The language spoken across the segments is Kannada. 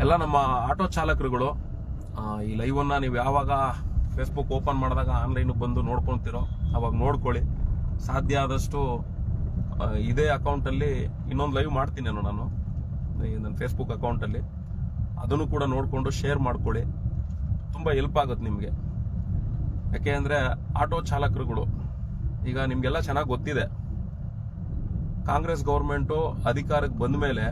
ಎಲ್ಲ ನಮ್ಮ ಆಟೋ ಚಾಲಕರುಗಳು ಈ ಲೈವನ್ನ ನೀವು ಯಾವಾಗ ಫೇಸ್ಬುಕ್ ಓಪನ್ ಮಾಡಿದಾಗ ಆನ್ಲೈನ್ ಬಂದು ನೋಡ್ಕೊಳ್ತಿರೋ ಅವಾಗ ನೋಡ್ಕೊಳ್ಳಿ. ಸಾಧ್ಯ ಆದಷ್ಟು ಇದೇ ಅಕೌಂಟಲ್ಲಿ ಇನ್ನೊಂದು ಲೈವ್ ಮಾಡ್ತೀನಿ ನಾನು ನನ್ನ ಫೇಸ್ಬುಕ್ ಅಕೌಂಟಲ್ಲಿ. ಅದನ್ನು ಕೂಡ ನೋಡಿಕೊಂಡು ಶೇರ್ ಮಾಡ್ಕೊಳ್ಳಿ, ತುಂಬ ಹೆಲ್ಪ್ ಆಗುತ್ತೆ ನಿಮಗೆ. ಯಾಕೆ ಅಂದರೆ ಆಟೋ ಚಾಲಕರುಗಳು ಈಗ ನಿಮಗೆಲ್ಲ ಚೆನ್ನಾಗಿ ಗೊತ್ತಿದೆ, ಕಾಂಗ್ರೆಸ್ ಗೌರ್ಮೆಂಟು ಅಧಿಕಾರಕ್ಕೆ ಬಂದ ಮೇಲೆ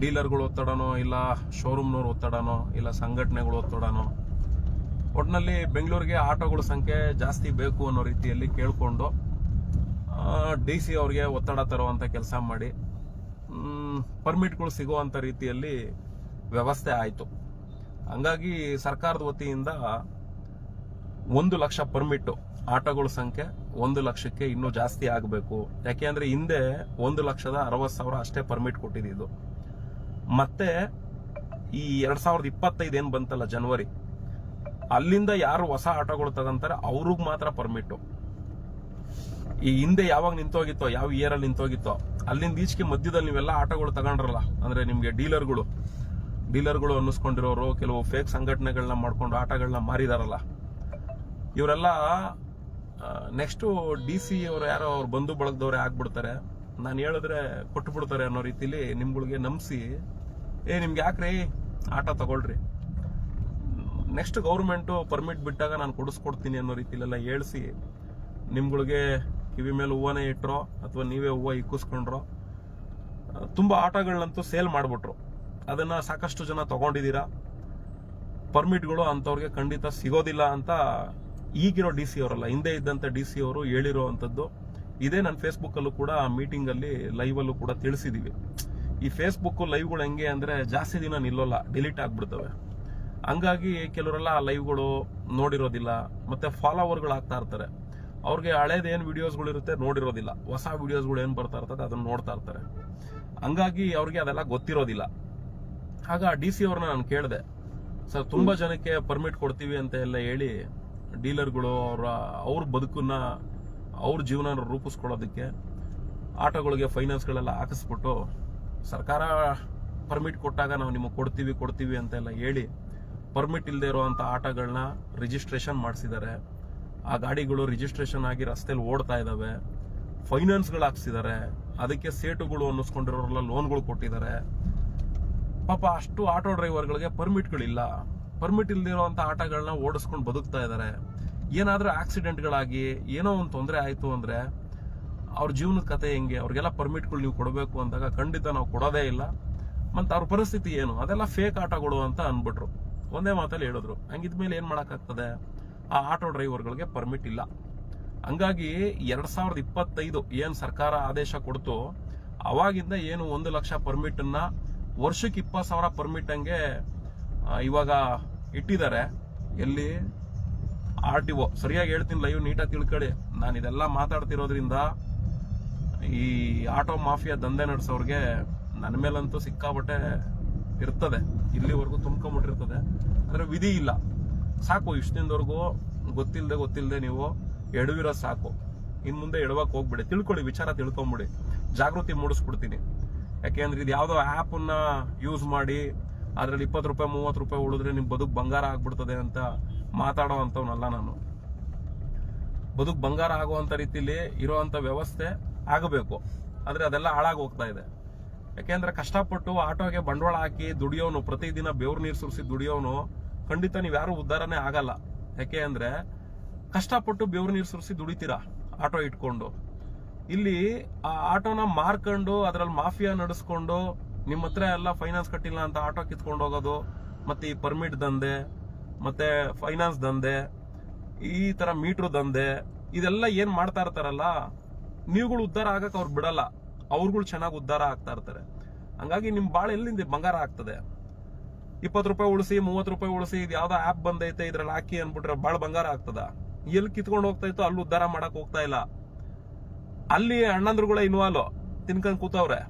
ಡೀಲರ್ಗಳು ಒತ್ತಡನೋ ಇಲ್ಲ ಶೋರೂಮ್ನವ್ರು ಒತ್ತಡನೋ ಇಲ್ಲ ಸಂಘಟನೆಗಳು ಒತ್ತಡನೋ, ಒಟ್ಟಿನಲ್ಲಿ ಬೆಂಗಳೂರಿಗೆ ಆಟೋಗಳ ಸಂಖ್ಯೆ ಜಾಸ್ತಿ ಬೇಕು ಅನ್ನೋ ರೀತಿಯಲ್ಲಿ ಕೇಳಿಕೊಂಡು DC ಅವ್ರಿಗೆ ಒತ್ತಡ ತರುವಂಥ ಕೆಲಸ ಮಾಡಿ ಪರ್ಮಿಟ್ಗಳು ಸಿಗುವಂಥ ರೀತಿಯಲ್ಲಿ ವ್ಯವಸ್ಥೆ ಆಯಿತು. ಹಂಗಾಗಿ ಸರ್ಕಾರದ ವತಿಯಿಂದ 1 ಲಕ್ಷ ಪರ್ಮಿಟ್ ಆಟೋಗಳ ಸಂಖ್ಯೆ 1 ಲಕ್ಷಕ್ಕೆ ಇನ್ನೂ ಜಾಸ್ತಿ ಆಗಬೇಕು. ಯಾಕೆ ಅಂದ್ರೆ ಹಿಂದೆ 1,60,000 ಅಷ್ಟೇ ಪರ್ಮಿಟ್ ಕೊಟ್ಟಿದ್ದು. ಮತ್ತೆ ಈ 2025 ಏನ್ ಬಂತಲ್ಲ ಜನವರಿ, ಅಲ್ಲಿಂದ ಯಾರು ಹೊಸ ಆಟೋಗಳು ತಗೊಂತಾರೆ ಅವ್ರಿಗೆ ಮಾತ್ರ ಪರ್ಮಿಟ್. ಈ ಹಿಂದೆ ಯಾವಾಗ ನಿಂತೋಗಿತ್ತೋ, ಯಾವ ಇಯರ್ ಅಲ್ಲಿ ನಿಂತೋಗಿತ್ತೋ ಅಲ್ಲಿಂದ ಈಚೆಗೆ ಮಧ್ಯದಲ್ಲಿ ನೀವೆಲ್ಲ ಆಟೋಗಳು ತಗೊಂಡ್ರಲ್ಲ, ಅಂದ್ರೆ ನಿಮ್ಗೆ ಡೀಲರ್ಗಳು ಅನ್ನಿಸ್ಕೊಂಡಿರೋರು, ಕೆಲವು ಫೇಕ್ ಸಂಘಟನೆಗಳನ್ನ ಮಾಡ್ಕೊಂಡು ಆಟಗಳನ್ನ ಮಾರಿದಾರಲ್ಲ, ಇವರೆಲ್ಲ ನೆಕ್ಸ್ಟ್ DC ಅವ್ರು ಯಾರೋ ಅವ್ರು ಬಂಧು ಬಳಗದವ್ರೆ ಆಗ್ಬಿಡ್ತಾರೆ. ನಾನು ಹೇಳಿದ್ರೆ ಕೊಟ್ಟು ಬಿಡ್ತಾರೆ ಅನ್ನೋ ರೀತಿಲಿ ನಿಮ್ಗಳಿಗೆ ನಂಬಿಸಿ, ನಿಮ್ಗೆ ಯಾಕ್ರಿ ಆಟೋ ತಗೊಳ್ರಿ, ನೆಕ್ಸ್ಟ್ ಗೌರ್ಮೆಂಟು ಪರ್ಮಿಟ್ ಬಿಟ್ಟಾಗ ನಾನು ಕೊಡಿಸ್ಕೊಡ್ತೀನಿ ಅನ್ನೋ ರೀತಿಲೆಲ್ಲ ಹೇಳ್ಸಿ ನಿಮ್ಗಳಿಗೆ ಕಿವಿ ಮೇಲೆ ಹೂವನೇ ಇಟ್ರೋ ಅಥವಾ ನೀವೇ ಹೂವು ಇಕ್ಕಿಸ್ಕೊಂಡ್ರೋ ತುಂಬಾ ಆಟೋಗಳನ್ನಂತೂ ಸೇಲ್ ಮಾಡ್ಬಿಟ್ರು. ಅದನ್ನ ಸಾಕಷ್ಟು ಜನ ತಗೊಂಡಿದ್ದೀರಾ. ಪರ್ಮಿಟ್ಗಳು ಅಂತವ್ರಿಗೆ ಖಂಡಿತ ಸಿಗೋದಿಲ್ಲ ಅಂತ ಈಗಿರೋ DC ಅವರಲ್ಲ, ಹಿಂದೆ ಇದ್ದಂತ DC ಅವರು ಹೇಳಿರೋ ಅಂಥದ್ದು. ಇದೇ ನನ್ನ ಫೇಸ್ಬುಕ್ ಅಲ್ಲೂ ಕೂಡ ಮೀಟಿಂಗ್ ಅಲ್ಲಿ ಲೈವ್ ಅಲ್ಲೂ ಕೂಡ ತಿಳಿಸಿದೀವಿ. ಈ ಫೇಸ್ಬುಕ್ ಲೈವ್ಗಳು ಹೆಂಗೆ ಅಂದ್ರೆ ಜಾಸ್ತಿ ದಿನ ನಿಲ್ಲೋಲ್ಲ, ಡಿಲೀಟ್ ಆಗ್ಬಿಡ್ತವೆ. ಹಂಗಾಗಿ ಕೆಲವರೆಲ್ಲ ಲೈವ್ಗಳು ನೋಡಿರೋದಿಲ್ಲ, ಮತ್ತೆ ಫಾಲೋವರ್ಗಳು ಆಗ್ತಾ ಇರ್ತಾರೆ. ಅವ್ರಿಗೆ ಹಳೇದು ಏನ್ ವಿಡಿಯೋಸ್ಗಳು ಇರುತ್ತೆ ನೋಡಿರೋದಿಲ್ಲ, ಹೊಸ ವಿಡಿಯೋಸ್ಗಳು ಏನ್ ಬರ್ತಾ ಇರ್ತದೆ ಅದನ್ನ ನೋಡ್ತಾ ಇರ್ತಾರೆ. ಹಂಗಾಗಿ ಅವ್ರಿಗೆ ಅದೆಲ್ಲ ಗೊತ್ತಿರೋದಿಲ್ಲ. ಆಗ DC ಅವ್ರನ್ನ ನಾನು ಕೇಳಿದೆ, ಸರ್ ತುಂಬಾ ಜನಕ್ಕೆ ಪರ್ಮಿಟ್ ಕೊಡ್ತೀವಿ ಅಂತ ಎಲ್ಲ ಹೇಳಿ ಡೀಲರ್ಗಳು ಅವ್ರ ಬದುಕನ್ನ ಅವ್ರ ಜೀವನ ರೂಪಿಸ್ಕೊಳ್ಳೋದಕ್ಕೆ ಆಟೋಗಳಿಗೆ ಫೈನಾನ್ಸ್ಗಳೆಲ್ಲ ಹಾಕಿಸ್ಬಿಟ್ಟು ಸರ್ಕಾರ ಪರ್ಮಿಟ್ ಕೊಟ್ಟಾಗ ನಾವು ನಿಮಗೆ ಕೊಡ್ತೀವಿ ಅಂತೆಲ್ಲ ಹೇಳಿ ಪರ್ಮಿಟ್ ಇಲ್ಲದೆ ಇರುವಂತ ಆಟೋಗಳನ್ನ ರಿಜಿಸ್ಟ್ರೇಷನ್ ಮಾಡಿಸಿದ್ದಾರೆ. ಆ ಗಾಡಿಗಳು ರಿಜಿಸ್ಟ್ರೇಷನ್ ಆಗಿ ರಸ್ತೆಯಲ್ಲಿ ಓಡ್ತಾ ಇದಾವೆ, ಫೈನಾನ್ಸ್ಗಳು ಹಾಕ್ಸಿದ್ದಾರೆ, ಅದಕ್ಕೆ ಸೇಟುಗಳು ಅನ್ನಿಸ್ಕೊಂಡಿರೋರೆಲ್ಲ ಲೋನ್ಗಳು ಕೊಟ್ಟಿದ್ದಾರೆ. ಪಾಪ ಅಷ್ಟು ಆಟೋ ಡ್ರೈವರ್ಗಳಿಗೆ ಪರ್ಮಿಟ್ಗಳಿಲ್ಲ, ಪರ್ಮಿಟ್ ಇಲ್ದಿರುವಂತ ಆಟೋಗಳನ್ನ ಓಡಿಸ್ಕೊಂಡು ಬದುಕ್ತಾ ಇದ್ದಾರೆ. ಏನಾದ್ರೂ ಆಕ್ಸಿಡೆಂಟ್ಗಳಾಗಿ ಏನೋ ಒಂದು ತೊಂದರೆ ಆಯ್ತು ಅಂದ್ರೆ ಅವ್ರ ಜೀವನದ ಕತೆ ಹೆಂಗೆ? ಅವ್ರಿಗೆಲ್ಲ ಪರ್ಮಿಟ್ಗಳು ನೀವು ಕೊಡಬೇಕು ಅಂದಾಗ ಖಂಡಿತ ನಾವು ಕೊಡೋದೇ ಇಲ್ಲ. ಮತ್ತೆ ಅವ್ರ ಪರಿಸ್ಥಿತಿ ಏನು? ಅದೆಲ್ಲ ಫೇಕ್ ಆಟೋಗಳು ಅಂತ ಅನ್ಬಿಟ್ರು. ಒಂದೇ ಮಾತಲ್ಲಿ ಹೇಳಿದ್ರು. ಹಂಗಿದ್ಮೇಲೆ ಏನ್ ಮಾಡಕ್ಕಾಗ್ತದೆ? ಆ ಆಟೋ ಡ್ರೈವರ್ಗಳಿಗೆ ಪರ್ಮಿಟ್ ಇಲ್ಲ. ಹಂಗಾಗಿ 2025 ಏನ್ ಸರ್ಕಾರ ಆದೇಶ ಕೊಡ್ತು, ಅವಾಗಿಂದ ಏನು 1 ಲಕ್ಷ ಪರ್ಮಿಟ್ ಅನ್ನ ವರ್ಷಕ್ಕೆ 20,000 ಪರ್ಮಿಟ್ ಹಂಗೆ ಇವಾಗ ಇಟ್ಟಿದ್ದಾರೆ. ಎಲ್ಲಿ? RTO. ಸರಿಯಾಗಿ ಹೇಳ್ತೀನಿ, ಲೈವ್ ನೀಟಾಗಿ ತಿಳ್ಕೊಳ್ಳಿ. ನಾನು ಇದೆಲ್ಲ ಮಾತಾಡ್ತಿರೋದ್ರಿಂದ ಈ ಆಟೋ ಮಾಫಿಯಾ ದಂಧೆ ನಡೆಸೋರ್ಗೆ ನನ್ನ ಮೇಲಂತೂ ಸಿಕ್ಕಾಬಟ್ಟೆ ಇರ್ತದೆ, ಇಲ್ಲಿವರೆಗೂ ತುಂಬ್ಕೊಂಡ್ಬಿಟ್ಟಿರ್ತದೆ. ಅಂದ್ರೆ ವಿಧಿ ಇಲ್ಲ. ಸಾಕು, ಇಷ್ಟು ದಿನದವರೆಗೂ ಗೊತ್ತಿಲ್ಲದೆ ನೀವು ಎಡವಿರೋ ಸಾಕು. ಇನ್ ಮುಂದೆ ಎಡವಕ್ ಹೋಗ್ಬಿಡಿ, ತಿಳ್ಕೊಳ್ಳಿ, ವಿಚಾರ ತಿಳ್ಕೊಂಬಿಡಿ, ಜಾಗೃತಿ ಮೂಡಿಸ್ಬಿಡ್ತೀನಿ. ಯಾಕೆಂದ್ರೆ ಇದು ಯಾವ್ದೋ ಆಪ್ ಅನ್ನ ಯೂಸ್ ಮಾಡಿ ಅದ್ರಲ್ಲಿ 20 ರೂಪಾಯಿ 30 ರೂಪಾಯಿ ಉಳಿದ್ರೆ ನಿಮ್ ಬದುಕು ಬಂಗಾರ ಆಗ್ಬಿಡ್ತದೆ ಅಂತ ಮಾತಾಡೋ ಅಂತವನಲ್ಲ ನಾನು. ಬದುಕು ಬಂಗಾರ ಆಗುವಂತ ರೀತಿಲಿ ಇರುವಂತ ವ್ಯವಸ್ಥೆ ಆಗಬೇಕು, ಆದ್ರೆ ಅದೆಲ್ಲ ಹಾಳಾಗಿ ಹೋಗ್ತಾ ಇದೆ. ಯಾಕೆಂದ್ರೆ ಕಷ್ಟಪಟ್ಟು ಆಟೋಗೆ ಬಂಡವಾಳ ಹಾಕಿ ದುಡಿಯೋನು, ಪ್ರತಿದಿನ ಬೆವ್ರು ನೀರು ಸುರಿಸಿ ದುಡಿಯೋನು ಖಂಡಿತ ನೀವ್ ಯಾರು ಉದ್ಧಾರನೇ ಆಗಲ್ಲ. ಯಾಕೆ ಅಂದ್ರೆ ಕಷ್ಟಪಟ್ಟು ಬೆವ್ರು ನೀರು ಸುರಿಸಿ ದುಡಿತೀರಾ ಆಟೋ ಇಟ್ಕೊಂಡು. ಇಲ್ಲಿ ಆ ಆಟೋನ ಮಾರ್ಕೊಂಡು ಅದ್ರಲ್ಲಿ ಮಾಫಿಯಾ ನಡೆಸ್ಕೊಂಡು ನಿಮ್ಮ ಹತ್ರ ಎಲ್ಲ ಫೈನಾನ್ಸ್ ಕಟ್ಟಿಲ್ಲ ಅಂತ ಆಟೋ ಕಿತ್ಕೊಂಡು ಹೋಗೋದು, ಮತ್ತೆ ಈ ಪರ್ಮಿಟ್ ದಂಧೆ, ಮತ್ತೆ ಫೈನಾನ್ಸ್ ದಂಧೆ, ಈ ತರ ಮೀಟರ್ ದಂಧೆ, ಇದೆಲ್ಲ ಏನ್ ಮಾಡ್ತಾ ಇರ್ತಾರಲ್ಲ, ನೀವುಗಳು ಉದ್ಧಾರ ಆಗಕ್ ಅವ್ರು ಬಿಡಲ್ಲ, ಅವ್ರುಗಳು ಚೆನ್ನಾಗಿ ಉದ್ಧಾರ ಆಗ್ತಾ ಇರ್ತಾರೆ. ಹಂಗಾಗಿ ನಿಮ್ ಬಾಳ ಎಲ್ಲಿಂದ ಬಂಗಾರ ಆಗ್ತದೆ? 20 ರೂಪಾಯಿ ಉಳಿಸಿ 30 ರೂಪಾಯಿ ಉಳಿಸಿ ಇದು ಯಾವ್ದೋ ಆಪ್ ಬಂದೈತೆ ಇದ್ರಲ್ಲಿ ಹಾಕಿ ಅನ್ಬಿಟ್ರೆ ಬಾಳ ಬಂಗಾರ ಆಗ್ತದ? ಎಲ್ಲಿ ಕಿತ್ಕೊಂಡು ಹೋಗ್ತಾ ಇತ್ತು ಅಲ್ಲಿ ಉದ್ಧಾರ ಮಾಡಕ್ ಹೋಗ್ತಾ ಇಲ್ಲ. ಅಲ್ಲಿ ಅಣ್ಣಂದ್ರುಗಳ ಇನ್ವಾಲ್ವ್ ತಿನ್ಕೊಂಡ್ ಕೂತವ್ರೆ.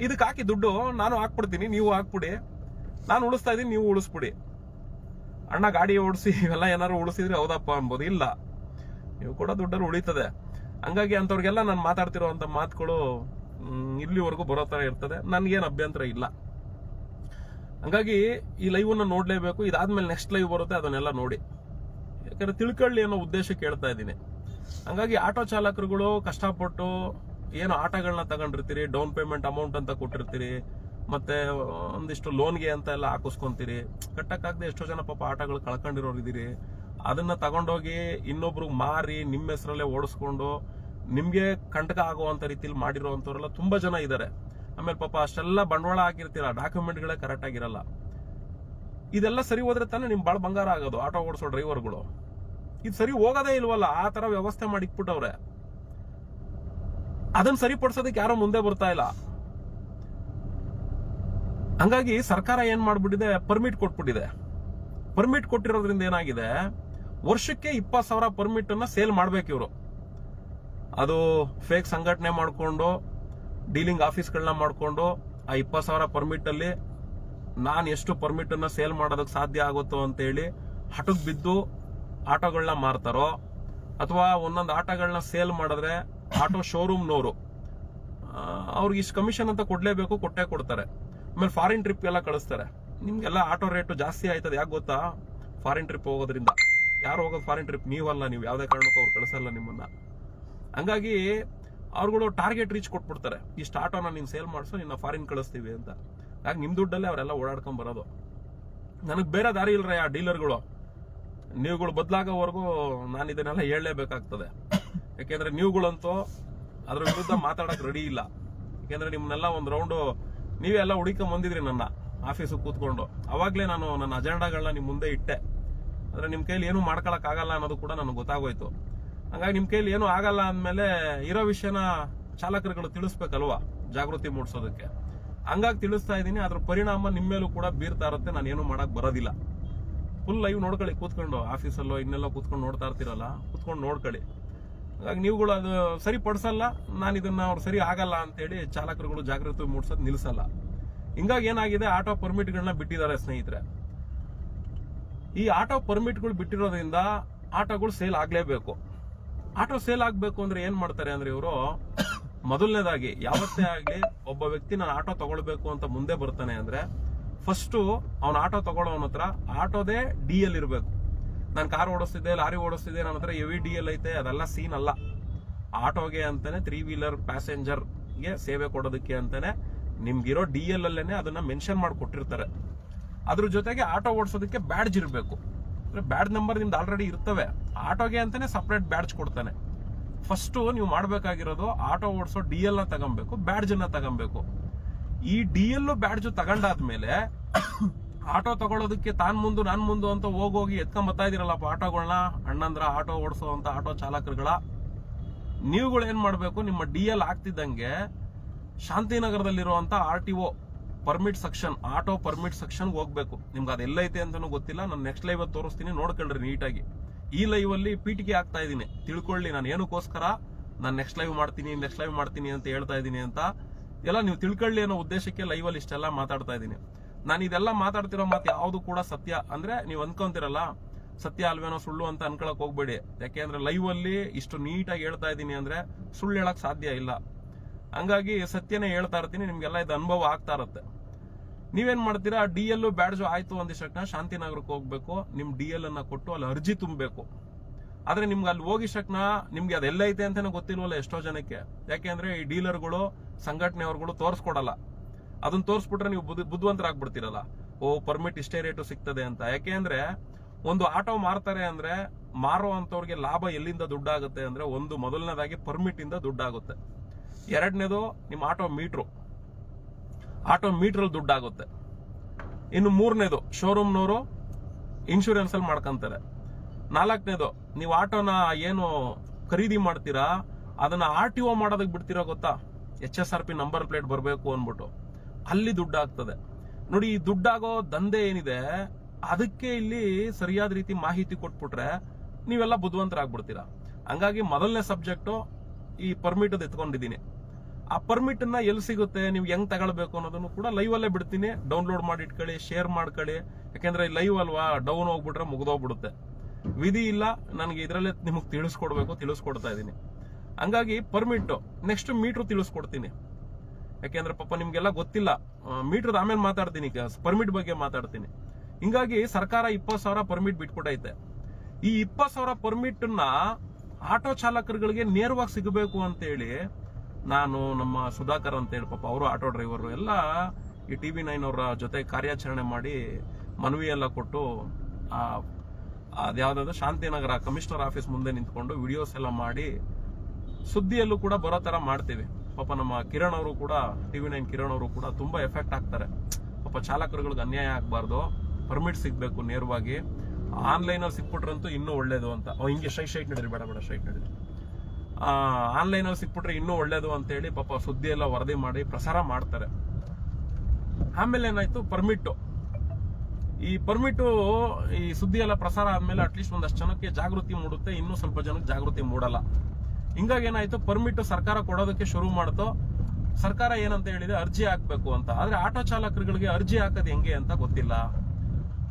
ಇದಕ್ಕೆ ಹಾಕಿ ದುಡ್ಡು ನಾನು ಹಾಕ್ಬಿಡ್ತೀನಿ, ನೀವು ಹಾಕ್ಬಿಡಿ, ನಾನು ಉಳಿಸ್ತಾ ಇದೀನಿ, ನೀವು ಉಳಿಸ್ಬಿಡಿ. ಅಣ್ಣ ಗಾಡಿ ಓಡಿಸಿ ಇವೆಲ್ಲ ಏನಾದ್ರು ಉಳಿಸಿದ್ರೆ ಹೌದಪ್ಪ ಅನ್ಬೋದು. ಇಲ್ಲ, ನೀವು ಕೂಡ ದುಡ್ಡಲ್ಲಿ ಉಳಿತದೆ. ಹಂಗಾಗಿ ಅಂತವ್ರಿಗೆಲ್ಲ ನಾನು ಮಾತಾಡ್ತಿರೋ ಅಂತ ಮಾತುಗಳು ಇಲ್ಲಿವರೆಗೂ ಬರೋ ತರ ಇರ್ತದೆ. ನನ್ಗೇನು ಅಭ್ಯಂತರ ಇಲ್ಲ. ಹಂಗಾಗಿ ಈ ಲೈವ್ ಅನ್ನ ನೋಡ್ಲೇಬೇಕು. ಇದಾದ್ಮೇಲೆ ನೆಕ್ಸ್ಟ್ ಲೈವ್ ಬರುತ್ತೆ, ಅದನ್ನೆಲ್ಲ ನೋಡಿ, ಯಾಕಂದ್ರೆ ತಿಳ್ಕೊಳ್ಳಿ ಅನ್ನೋ ಉದ್ದೇಶಕ್ಕೆ ಹೇಳ್ತಾ ಇದ್ದೀನಿ. ಹಂಗಾಗಿ ಆಟೋ ಚಾಲಕರುಗಳು ಕಷ್ಟಪಟ್ಟು ಏನು ಆಟೋಗಳನ್ನ ತಗೊಂಡಿರ್ತೀರಿ, ಡೌನ್ ಪೇಮೆಂಟ್ ಅಮೌಂಟ್ ಅಂತ ಕೊಟ್ಟಿರ್ತೀರಿ, ಮತ್ತೆ ಒಂದಿಷ್ಟು ಲೋನ್ಗೆ ಅಂತ ಎಲ್ಲ ಹಾಕಿಸ್ಕೊಂತೀರಿ. ಕಟ್ಟಕ್ಕಾಗದೆ ಎಷ್ಟೋ ಜನ ಪಾಪ ಆಟೋಗಳು ಕಳ್ಕೊಂಡಿರೋರು ಇದೀರಿ. ಅದನ್ನ ತಗೊಂಡೋಗಿ ಇನ್ನೊಬ್ರಿಗೆ ಮಾರಿ ನಿಮ್ಮ ಹೆಸರಲ್ಲೇ ಓಡಿಸ್ಕೊಂಡು ನಿಮ್ಗೆ ಕಂಟಕ ಆಗುವಂತ ರೀತಿಯಲ್ಲಿ ಮಾಡಿರೋಂಥವ್ರೆಲ್ಲ ತುಂಬಾ ಜನ ಇದ್ದಾರೆ. ಆಮೇಲೆ ಪಾಪ ಅಷ್ಟೆಲ್ಲ ಬಂಡವಾಳ ಹಾಕಿರ್ತೀರ, ಡಾಕ್ಯುಮೆಂಟ್ಗಳೇ ಕರೆಕ್ಟ್ ಆಗಿರಲ್ಲ. ಇದೆಲ್ಲ ಸರಿ ಹೋದ್ರೆ ತಾನೇ ನಿಮ್ ಬಾಳ ಬಂಗಾರ ಆಗೋದು ಆಟೋ ಓಡಿಸೋ ಡ್ರೈವರ್ಗಳು. ಇದು ಸರಿ ಹೋಗೋದೇ ಇಲ್ವಲ್ಲ, ಆ ತರ ವ್ಯವಸ್ಥೆ ಮಾಡಿ ಇಟ್ಬಿಟ್ಟವ್ರೆ. ಅದನ್ನ ಸರಿಪಡಿಸೋದಕ್ಕೆ ಯಾರೋ ಮುಂದೆ ಬರ್ತಾ ಇಲ್ಲ. ಹಂಗಾಗಿ ಸರ್ಕಾರ ಏನ್ ಮಾಡ್ಬಿಟ್ಟಿದೆ, ಪರ್ಮಿಟ್ ಕೊಟ್ಬಿಟ್ಟಿದೆ. ಪರ್ಮಿಟ್ ಕೊಟ್ಟಿರೋದ್ರಿಂದ ಏನಾಗಿದೆ, ವರ್ಷಕ್ಕೆ 20,000 ಪರ್ಮಿಟ್ ಅನ್ನ ಸೇಲ್ ಮಾಡ್ಬೇಕು ಇವರು. ಅದು ಫೇಕ್ ಸಂಘಟನೆ ಮಾಡ್ಕೊಂಡು, ಡೀಲಿಂಗ್ ಆಫೀಸ್ಗಳನ್ನ ಮಾಡ್ಕೊಂಡು, ಆ 20,000 ಪರ್ಮಿಟ್ ಅಲ್ಲಿ ನಾನು ಎಷ್ಟು ಪರ್ಮಿಟ್ ಅನ್ನ ಸೇಲ್ ಮಾಡೋದಕ್ಕೆ ಸಾಧ್ಯ ಆಗುತ್ತೋ ಅಂತ ಹೇಳಿ ಹಠಕ್ ಬಿದ್ದು ಆಟೋಗಳನ್ನ ಮಾರ್ತಾರೋ, ಅಥವಾ ಒಂದೊಂದು ಆಟೋಗಳನ್ನ ಸೇಲ್ ಮಾಡಿದ್ರೆ ಆಟೋ ಶೋರೂಮ್ನವರು ಅವ್ರಿಗೆ ಇಷ್ಟು ಕಮಿಷನ್ ಅಂತ ಕೊಡ್ಲೇಬೇಕು, ಕೊಟ್ಟೆ ಕೊಡ್ತಾರೆ. ಆಮೇಲೆ ಫಾರಿನ್ ಟ್ರಿಪ್ ಎಲ್ಲ ಕಳಿಸ್ತಾರೆ. ನಿಮ್ಗೆಲ್ಲ ಆಟೋ ರೇಟ್ ಜಾಸ್ತಿ ಆಯ್ತದೆ. ಯಾಕೆ ಗೊತ್ತಾ? ಫಾರಿನ್ ಟ್ರಿಪ್ ಹೋಗೋದ್ರಿಂದ. ಯಾರು ಹೋಗೋದು ಫಾರಿನ್ ಟ್ರಿಪ್? ನೀವಲ್ಲ. ನೀವು ಯಾವ್ದೇ ಕಾರಣಕ್ಕೂ ಅವ್ರು ಕಳಿಸಲ್ಲ ನಿಮ್ಮನ್ನ. ಹಂಗಾಗಿ ಅವ್ರುಗಳು ಟಾರ್ಗೆಟ್ ರೀಚ್ ಕೊಟ್ಬಿಡ್ತಾರೆ, ಇಷ್ಟು ಆಟೋನ ನೀನ್ ಸೇಲ್ ಮಾಡಿಸೋ, ನಿನ್ನ ಫಾರಿನ್ ಕಳಿಸ್ತೀವಿ ಅಂತ. ಹಾಗೆ ನಿಮ್ ದುಡ್ಡಲ್ಲೇ ಅವರೆಲ್ಲ ಓಡಾಡ್ಕೊಂಡ್ ಬರೋದು. ನನಗ್ ಬೇರೆ ದಾರಿ ಇಲ್ರ ಆ ಡೀಲರ್ಗಳು. ನೀವುಗಳು ಬದಲಾಗೋವರೆಗೂ ನಾನು ಇದನ್ನೆಲ್ಲ ಹೇಳಲೇಬೇಕಾಗ್ತದೆ. ಯಾಕೆಂದ್ರೆ ನೀವುಗಳಂತೂ ಅದ್ರ ವಿರುದ್ಧ ಮಾತಾಡಕ್ ರೆಡಿ ಇಲ್ಲ. ಯಾಕೆಂದ್ರೆ ನಿಮ್ನೆಲ್ಲ ಒಂದ್ ರೌಂಡು ನೀವೆಲ್ಲ ಹುಡುಕೊಂಡ್ ಬಂದಿದ್ರಿ ನನ್ನ ಆಫೀಸು ಕೂತ್ಕೊಂಡು. ಅವಾಗ್ಲೇ ನಾನು ನನ್ನ ಅಜೆಂಡಾಗಳನ್ನ ನಿಮ್ ಮುಂದೆ ಇಟ್ಟೆ. ಆದ್ರೆ ನಿಮ್ ಕೈಲಿ ಏನು ಮಾಡ್ಕೊಳಕ್ ಆಗಲ್ಲ ಅನ್ನೋದು ಕೂಡ ನನಗೆ ಗೊತ್ತಾಗೋಯ್ತು. ಹಂಗಾಗಿ ನಿಮ್ ಕೈಲಿ ಏನು ಆಗಲ್ಲ ಅಂದ್ಮೇಲೆ ಇರೋ ವಿಷಯನ ಚಾಲಕರುಗಳು ತಿಳಿಸ್ಬೇಕಲ್ವಾ, ಜಾಗೃತಿ ಮೂಡಿಸೋದಕ್ಕೆ. ಹಂಗಾಗಿ ತಿಳಿಸ್ತಾ ಇದ್ದೀನಿ. ಅದ್ರ ಪರಿಣಾಮ ನಿಮ್ಮ ಮೇಲೂ ಕೂಡ ಬೀರ್ತಾ ಇರುತ್ತೆ. ನಾನು ಏನು ಮಾಡಕ್ ಬರೋದಿಲ್ಲ. ಫುಲ್ ಲೈವ್ ನೋಡ್ಕೊಳ್ಳಿ ಕೂತ್ಕೊಂಡು, ಆಫೀಸಲ್ಲೋ ಇನ್ನೆಲ್ಲ ಕೂತ್ಕೊಂಡು ನೋಡ್ತಾ ಇರ್ತೀರಲ್ಲ, ಕೂತ್ಕೊಂಡು ನೋಡ್ಕೊಳ್ಳಿ. ಹಾಗಾಗಿ ನೀವುಗಳು ಅದು ಸರಿಪಡಿಸಲ್ಲ, ನಾನು ಇದನ್ನ ಅವ್ರು ಸರಿ ಆಗಲ್ಲ ಅಂತೇಳಿ ಚಾಲಕರುಗಳು ಜಾಗೃತಿ ಮೂಡಿಸೋದು ನಿಲ್ಸಲ್ಲ. ಹಿಂಗಾಗಿ ಏನಾಗಿದೆ, ಆಟೋ ಪರ್ಮಿಟ್ಗಳನ್ನ ಬಿಟ್ಟಿದ್ದಾರೆ ಸ್ನೇಹಿತರೆ. ಈ ಆಟೋ ಪರ್ಮಿಟ್ಗಳು ಬಿಟ್ಟಿರೋದ್ರಿಂದ ಆಟೋಗಳು ಸೇಲ್ ಆಗ್ಲೇಬೇಕು. ಆಟೋ ಸೇಲ್ ಆಗ್ಬೇಕು ಅಂದ್ರೆ ಏನ್ ಮಾಡ್ತಾರೆ ಅಂದ್ರೆ ಇವರು, ಮೊದಲನೇದಾಗಿ ಯಾವತ್ತೇ ಆಗ್ಲಿ ಒಬ್ಬ ವ್ಯಕ್ತಿ ನಾನು ಆಟೋ ತಗೊಳ್ಬೇಕು ಅಂತ ಮುಂದೆ ಬರ್ತಾನೆ ಅಂದ್ರೆ ಫಸ್ಟ್ ಅವ್ನ ಆಟೋ ತಗೊಳ್ಳೋನ ಹತ್ರ ಆಟೋದೇ DL ಇರಬೇಕು. ನಾನು ಕಾರ್ ಓಡಿಸ್ತಿದ್ದೆ, ಲಾರಿ ಓಡಿಸ್ತಿದ್ದೆ, ನನ್ನ ಹತ್ರ ಹೆವಿ DL ಐತೆ, ಅದೆಲ್ಲ ಸೀನ್ ಅಲ್ಲ. ಆಟೋಗೆ ಅಂತಾನೆ 3 ವೀಲರ್ ಪ್ಯಾಸೆಂಜರ್ಗೆ ಸೇವೆ ಕೊಡೋದಕ್ಕೆ ಅಂತಾನೆ ನಿಮ್ಗಿರೋ DL ಅಲ್ಲೇನೆ ಅದನ್ನ ಮೆನ್ಷನ್ ಮಾಡಿ ಕೊಟ್ಟಿರ್ತಾರೆ. ಅದ್ರ ಜೊತೆಗೆ ಆಟೋ ಓಡಿಸೋದಕ್ಕೆ ಬ್ಯಾಡ್ಜ್ ಇರಬೇಕು. ಬ್ಯಾಡ್ಜ್ ನಂಬರ್ ನಿಮ್ದು ಆಲ್ರೆಡಿ ಇರ್ತವೆ. ಆಟೋಗೆ ಅಂತಾನೆ ಸಪರೇಟ್ ಬ್ಯಾಡ್ಜ್ ಕೊಡ್ತಾನೆ. ಫಸ್ಟ್ ನೀವು ಮಾಡ್ಬೇಕಾಗಿರೋದು ಆಟೋ ಓಡಿಸೋ DL ನ ತಗೊಬೇಕು, ಬ್ಯಾಡ್ಜ್ ಅನ್ನ ತಗೊಬೇಕು. ಈ DL ಬ್ಯಾಡ್ಜ್ ತಗೊಂಡಾದ್ಮೇಲೆ ಆಟೋ ತಗೊಳ್ಳೋದಕ್ಕೆ ತಾನ್ ಮುಂದು ನಾನ್ ಮುಂದು ಅಂತ ಹೋಗಿ ಎತ್ಕೊಂಡ್ ಬರ್ತಾ ಇದೀರಲ್ಲಪ್ಪ ಆಟೋಗಳನ್ನ, ಅಣ್ಣಂದ್ರ ಆಟೋ ಓಡಿಸೋ ಅಂತ ಆಟೋ ಚಾಲಕರುಗಳ, ನೀವುಗಳು ಏನ್ ಮಾಡ್ಬೇಕು, ನಿಮ್ಮ DL ಆಗ್ತಿದ್ದಂಗೆ ಶಾಂತಿನಗರದಲ್ಲಿರುವಂತ RTO permit section, auto permit section ಹೋಗ್ಬೇಕು. ನಿಮ್ಗೆ ಅದೆಲ್ಲೈತೆ ಅಂತಾನು ಗೊತ್ತಿಲ್ಲ. ನಾನು ನೆಕ್ಸ್ಟ್ ಲೈವ್ ತೋರಿಸ್ತೀನಿ, ನೋಡ್ಕೊಳ್ರಿ ನೀಟಾಗಿ. ಈ ಲೈವ್ ಅಲ್ಲಿ ಪೀಠಿಕೆ ಆಗ್ತಾ ಇದೀನಿ, ತಿಳ್ಕೊಳ್ಳಿ ನಾನು ಏನಕ್ಕೋಸ್ಕರ ನಾನು ನೆಕ್ಸ್ಟ್ ಲೈವ್ ಮಾಡ್ತೀನಿ ಅಂತ ಹೇಳ್ತಾ ಇದೀನಿ ಅಂತ ಎಲ್ಲ ನೀವು ತಿಳ್ಕೊಳ್ಳಿ ಅನ್ನೋ ಉದ್ದೇಶಕ್ಕೆ ಲೈವ್ ಅಲ್ಲಿ ಇಷ್ಟೆಲ್ಲ ಮಾತಾಡ್ತಾ ಇದೀನಿ. ನಾನು ಇದೆಲ್ಲ ಮಾತಾಡ್ತಿರೋ ಮಾತು ಯಾವ್ದು ಕೂಡ ಸತ್ಯ ಅಂದ್ರೆ ನೀವು ಅನ್ಕೊಂತಿರಲ್ಲ, ಸತ್ಯ ಅಲ್ವೇನೋ ಸುಳ್ಳು ಅಂತ ಅನ್ಕೊಳಕ್ ಹೋಗ್ಬೇಡಿ. ಯಾಕೆಂದ್ರೆ ಲೈವ್ ಅಲ್ಲಿ ಇಷ್ಟು ನೀಟಾಗಿ ಹೇಳ್ತಾ ಇದೀನಿ ಅಂದ್ರೆ ಸುಳ್ಳು ಹೇಳಕ್ ಸಾಧ್ಯ ಇಲ್ಲ. ಹಂಗಾಗಿ ಸತ್ಯನೇ ಹೇಳ್ತಾ ಇರ್ತೀನಿ, ನಿಮ್ಗೆಲ್ಲ ಇದು ಅನುಭವ ಆಗ್ತಾ ಇರುತ್ತೆ. ನೀವೇನ್ ಮಾಡ್ತೀರಾ, DL ಬ್ಯಾಡ್ಜ್ ಆಯ್ತು ಅಂದಿಷ್ಟಕ್ನ ಶಾಂತಿನಗರಕ್ಕೆ ಹೋಗ್ಬೇಕು, ನಿಮ್ DL ಅನ್ನ ಕೊಟ್ಟು ಅಲ್ಲಿ ಅರ್ಜಿ ತುಂಬಬೇಕು. ಆದ್ರೆ ನಿಮ್ಗೆ ಅಲ್ಲಿ ಹೋಗಿಷ್ಟಕ್ನ ನಿಮ್ಗೆ ಅದೆಲ್ಲ ಐತೆ ಅಂತಾನೆ ಗೊತ್ತಿಲ್ವಲ್ಲ ಎಷ್ಟೋ ಜನಕ್ಕೆ. ಯಾಕೆಂದ್ರೆ ಈ ಡೀಲರ್ಗಳು, ಸಂಘಟನೆಯವ್ರುಗಳು ತೋರಿಸ್ಕೊಡಲ್ಲ. ಅದನ್ನ ತೋರಿಸ್ಬಿಟ್ರೆ ನೀವು ಬುದ್ಧಿವಂತರಾಗ್ಬಿಡ್ತೀರಲ್ಲ, ಓ ಪರ್ಮಿಟ್ ಇಷ್ಟೇ ರೇಟು ಸಿಗ್ತದೆ ಅಂತ. ಯಾಕೆಂದ್ರೆ ಒಂದು ಆಟೋ ಮಾರ್ತಾರೆ ಅಂದ್ರೆ ಮಾರೋ ಅಂತವ್ರಿಗೆ ಲಾಭ ಎಲ್ಲಿಂದ ದುಡ್ಡಾಗುತ್ತೆ ಅಂದ್ರೆ, ಒಂದು ಮೊದಲನೇದಾಗಿ ಪರ್ಮಿಟ್ ಇಂದ ದುಡ್ಡಾಗುತ್ತೆ. ಎರಡನೇದು ನಿಮ್ಮ ಆಟೋ ಮೀಟರ್ ದುಡ್ಡಾಗುತ್ತೆ. ಇನ್ನು ಮೂರನೇದು ಶೋರೂಮ್ನವರು ಇನ್ಶೂರೆನ್ಸ್ ಅಲ್ಲಿ ಮಾಡ್ಕೊಂತಾರೆ. ನಾಲ್ಕನೇದು ನೀವು ಆಟೋನ ಏನು ಖರೀದಿ ಮಾಡ್ತೀರಾ ಅದನ್ನ RTO ಮಾಡೋದಕ್ಕೆ ಬಿಡ್ತೀರಾ ಗೊತ್ತಾ, HSRP ನಂಬರ್ ಪ್ಲೇಟ್ ಬರಬೇಕು ಅನ್ಬಿಟ್ಟು, ಅಲ್ಲಿ ದುಡ್ಡಾಗ್ತದೆ. ನೋಡಿ, ಈ ದುಡ್ಡಾಗೋ ದಂಧೆ ಏನಿದೆ ಅದಕ್ಕೆ ಇಲ್ಲಿ ಸರಿಯಾದ ರೀತಿ ಮಾಹಿತಿ ಕೊಟ್ಬಿಟ್ರೆ ನೀವೆಲ್ಲ ಬುದ್ಧಿವಂತರಾಗ್ಬಿಡ್ತೀರಾ. ಹಂಗಾಗಿ ಮೊದಲನೇ ಸಬ್ಜೆಕ್ಟು ಈ ಪರ್ಮಿಟ್ ಎತ್ಕೊಂಡಿದ್ದೀನಿ. ಆ ಪರ್ಮಿಟ್ ಅನ್ನ ಎಲ್ಲಿ ಸಿಗುತ್ತೆ, ನೀವು ಹೆಂಗ್ ತಗೊಳ್ಬೇಕು ಅನ್ನೋದನ್ನು ಕೂಡ ಲೈವ್ ಅಲ್ಲೇ ಬಿಡ್ತೀನಿ. ಡೌನ್ಲೋಡ್ ಮಾಡಿ ಇಟ್ಕೊಳ್ಳಿ, ಶೇರ್ ಮಾಡ್ಕೊಳ್ಳಿ. ಯಾಕೆಂದ್ರೆ ಲೈವ್ ಅಲ್ವಾ, ಡೌನ್ ಹೋಗ್ಬಿಟ್ರೆ ಮುಗ್ದೋಗ್ಬಿಡುತ್ತೆ. ವಿಧಿ ಇಲ್ಲ, ನನಗೆ ಇದರಲ್ಲೇ ನಿಮಗೆ ತಿಳಿಸ್ಕೊಡ್ತಾ ಇದ್ದೀನಿ. ಹಂಗಾಗಿ ಪರ್ಮಿಟ್, ನೆಕ್ಸ್ಟ್ ಮೀಟರ್ ತಿಳಿಸ್ಕೊಡ್ತೀನಿ. ಯಾಕೆಂದ್ರೆ ಪಾಪ ನಿಮ್ಗೆಲ್ಲ ಗೊತ್ತಿಲ್ಲ. ಮೀಟರ್ ಆಮೇಲೆ ಮಾತಾಡ್ತೀನಿ, ಪರ್ಮಿಟ್ ಬಗ್ಗೆ ಮಾತಾಡ್ತೀನಿ. ಹಿಂಗಾಗಿ ಸರ್ಕಾರ 20,000 ಪರ್ಮಿಟ್ ಬಿಟ್ಕೊಟ್ಟೈತೆ. ಈ 20,000 ಪರ್ಮಿಟ್ ನ ಆಟೋ ಚಾಲಕರುಗಳಿಗೆ ನೇರವಾಗಿ ಸಿಗಬೇಕು ಅಂತ ಹೇಳಿ ನಾನು ನಮ್ಮ ಸುಧಾಕರ್ ಅಂತ ಹೇಳಿ ಪಾಪ ಅವರು ಆಟೋ ಡ್ರೈವರ್ ಎಲ್ಲ ಈ TV9 ಅವರ ಜೊತೆ ಕಾರ್ಯಾಚರಣೆ ಮಾಡಿ ಮನವಿ ಎಲ್ಲ ಕೊಟ್ಟು ಅದ್ಯಾವ್ದಾದ್ರು ಶಾಂತಿನಗರ ಕಮಿಷನರ್ ಆಫೀಸ್ ಮುಂದೆ ನಿಂತ್ಕೊಂಡು ವಿಡಿಯೋಸ್ ಎಲ್ಲ ಮಾಡಿ ಸುದ್ದಿಯಲ್ಲೂ ಕೂಡ ಬರೋ ತರ ಮಾಡ್ತೀವಿ. ಪಾಪ ನಮ್ಮ ಕಿರಣ್ ಅವರು ಕೂಡ TV9 ಕಿರಣ್ ಅವರು ಕೂಡ ತುಂಬಾ ಎಫೆಕ್ಟ್ ಆಗ್ತಾರೆ. ಪಾಪ ಚಾಲಕರುಗಳಿಗೆ ಅನ್ಯಾಯ ಆಗ್ಬಾರ್ದು, ಪರ್ಮಿಟ್ ಸಿಗ್ಬೇಕು ನೇರವಾಗಿ. ಆನ್ಲೈನ್ ಅಲ್ಲಿ ಸಿಕ್ಬಿಟ್ರಂತೂ ಇನ್ನೂ ಒಳ್ಳೇದು ಅಂತ. ಹಿಂಗೆ ಸ್ಟ್ರೈಟ್ ನಡೀರಿ, ಬೇಡ ಸ್ಟ್ರೈಟ್ ನಡೀರಿ. ಆನ್ಲೈನ್ ಅಲ್ಲಿ ಸಿಕ್ಬಿಟ್ರೆ ಇನ್ನೂ ಒಳ್ಳೇದು ಅಂತ ಹೇಳಿ ಪಾಪ ಸುದ್ದಿ ಎಲ್ಲ ವರದಿ ಮಾಡಿ ಪ್ರಸಾರ ಮಾಡ್ತಾರೆ. ಆಮೇಲೆ ಏನಾಯ್ತು, ಈ ಪರ್ಮಿಟ್ ಈ ಸುದ್ದಿ ಎಲ್ಲ ಪ್ರಸಾರ ಆದ್ಮೇಲೆ ಅಟ್ಲೀಸ್ಟ್ ಒಂದಷ್ಟು ಜನಕ್ಕೆ ಜಾಗೃತಿ ಮೂಡುತ್ತೆ, ಇನ್ನೂ ಸ್ವಲ್ಪ ಜನಕ್ಕೆ ಜಾಗೃತಿ ಮೂಡಲ್ಲ. ಹಿಂಗಾಗಿ ಏನಾಯ್ತು, ಪರ್ಮಿಟ್ ಸರ್ಕಾರ ಕೊಡೋದಕ್ಕೆ ಶುರು ಮಾಡ್ತು. ಸರ್ಕಾರ ಏನಂತ ಹೇಳಿದೆ, ಅರ್ಜಿ ಹಾಕ್ಬೇಕು ಅಂತ. ಆದ್ರೆ ಆಟೋ ಚಾಲಕರುಗಳಿಗೆ ಅರ್ಜಿ ಹಾಕೋದು ಹೆಂಗೆ ಅಂತ ಗೊತ್ತಿಲ್ಲ.